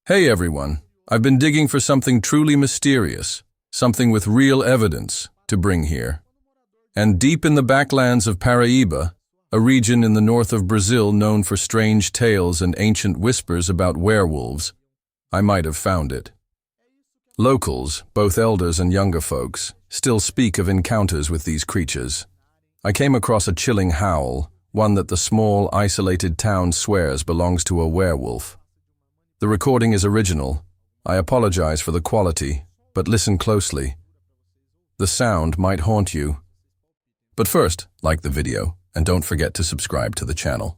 Hey everyone, I've been digging for something truly mysterious, something with real evidence to bring here. And deep in the backlands of Paraíba, a region in the north of Brazil known for strange tales and ancient whispers about werewolves, I might have found it. Locals, both elders and younger folks, still speak of encounters with these creatures. I came across a chilling howl, one that the small, isolated town swears belongs to a werewolf. The recording is original. I apologize for the quality, but listen closely. The sound might haunt you. But first, like the video, and don't forget to subscribe to the channel.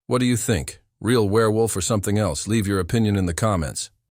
What do you think? Real werewolf or something else? Leave your opinion in the comments.